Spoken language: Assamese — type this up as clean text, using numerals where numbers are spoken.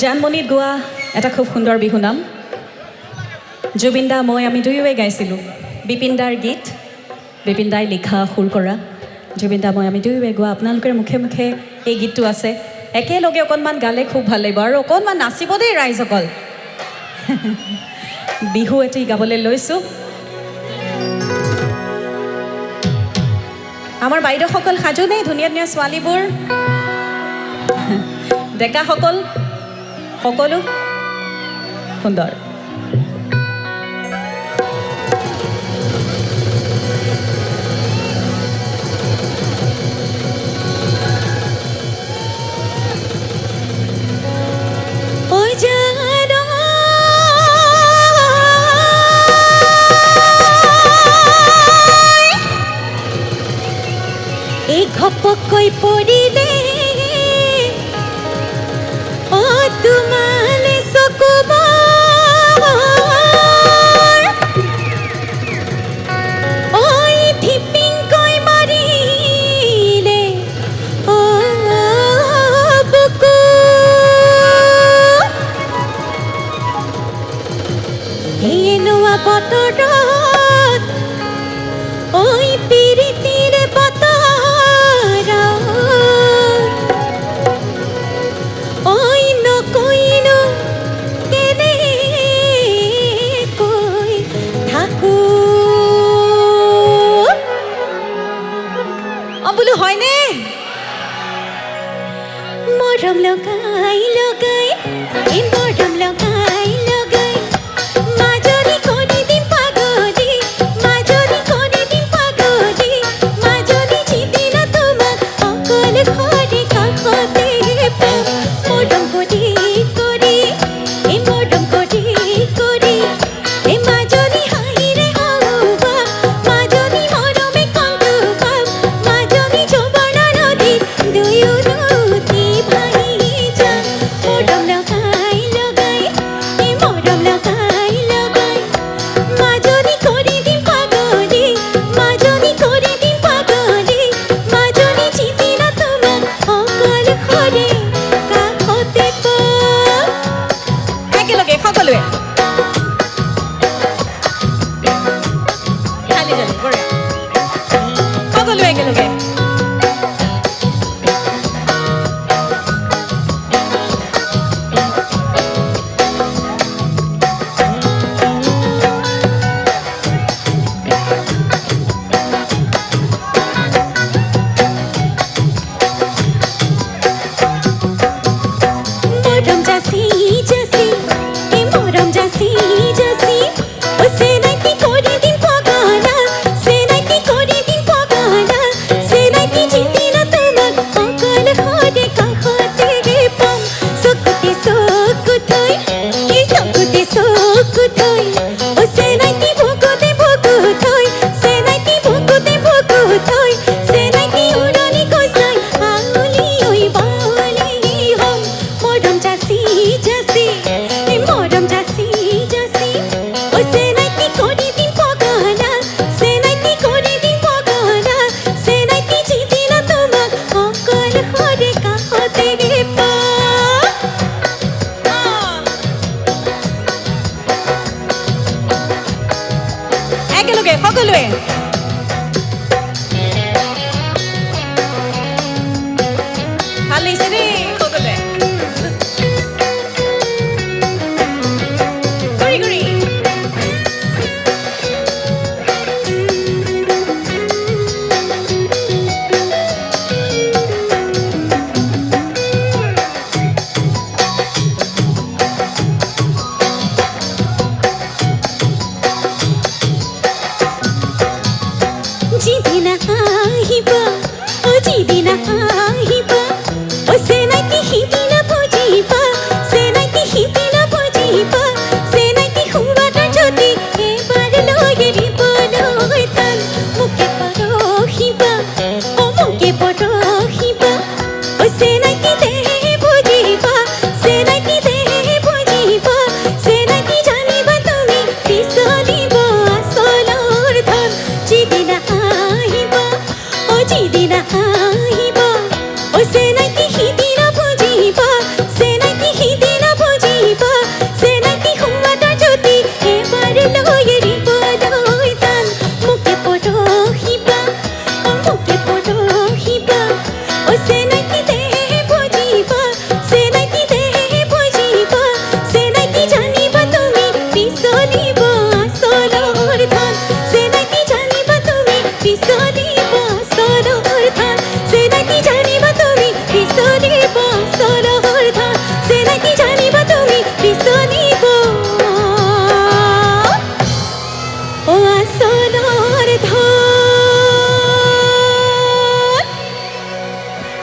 জানমণিত গোৱা এটা খুব সুন্দৰ বিহু নাম জুবিন দা মই আমি দুয়োৱে গাইছিলোঁ বিপিন দাৰ গীত বিপিন দাই লিখা সুৰ কৰা জুবিন দা মই আমি দুয়োৱে গোৱা আপোনালোকৰ মুখে মুখে এই গীতটো আছে একেলগে অকণমান গালে খুব ভাল লাগিব আৰু অকণমান নাচিব দেই ৰাইজসকল বিহু এটি গাবলৈ লৈছোঁ আমাৰ বাইদেউসকল সাজুনে ধুনীয়া ধুনীয়া ছোৱালীবোৰ ডেকাসকল সকলো সুন্দৰ এই ঘপকৈ পৰিলে অ তোমালে চকুব ঐ ধিপিংকৈ মাৰিলে অ বুকু এই নোৱা বতৰত ঐ পিৰিতিৰে বোলো হয়নে মৰম লগাই লগাই এই মৰম লগাই লগাই মাজনী কৰি দিম পাগলী মাজনী কৰি দিম পাগলী মাজনী যিদিনা তোমাক অকল ঘৰে কাষতে পাম মৰম কৰি কৰি এই মৰম কৰি কৰি এই মাজনী হাঁহিৰে হওৱা মাজনী মৰমে কন্দু পাম মাজনী যৌৱনৰ নদীত দুয়ো নদী ভাহি যাম মৰম লগাই লগাই এই মৰম লগাই লগাই মাজনী কৰি দিম পাগলী মাজনী কৰি দিম পাগলী মাজনী যিদিনা তোমাক অকল ঘৰে কাষতে পাম একেলগে সকলোৱে খালি জানো কৰে সকলোৱে একেলগে মৰম জাসি জাসি এই মৰম জাসি জাসি ও সেনাইতি কৰি দিম পগলা সেনাইতি কৰি দিম পগলা সেনাইতি যিদিনা তোমাক অকল ঘৰে কাষতে পাম চকুতে চকু থৈ এই চকুতে চকু থৈ ও সেনাইতি বুকুতে বুকু থৈ সেনাইতি বুকুতে বুকু থৈ সেনাইতি উৰণি কৈছাই আঙুলি ঐ বালি হম মৰম জাসি জাসি এই মৰম জাসি জাসি ও সেনাইতি কৰি দিম পগলা সেনাইতি কৰি দিম পগলা সেনাইতি যিদিনা তোমাক অকল ঘৰে কাষতে পাম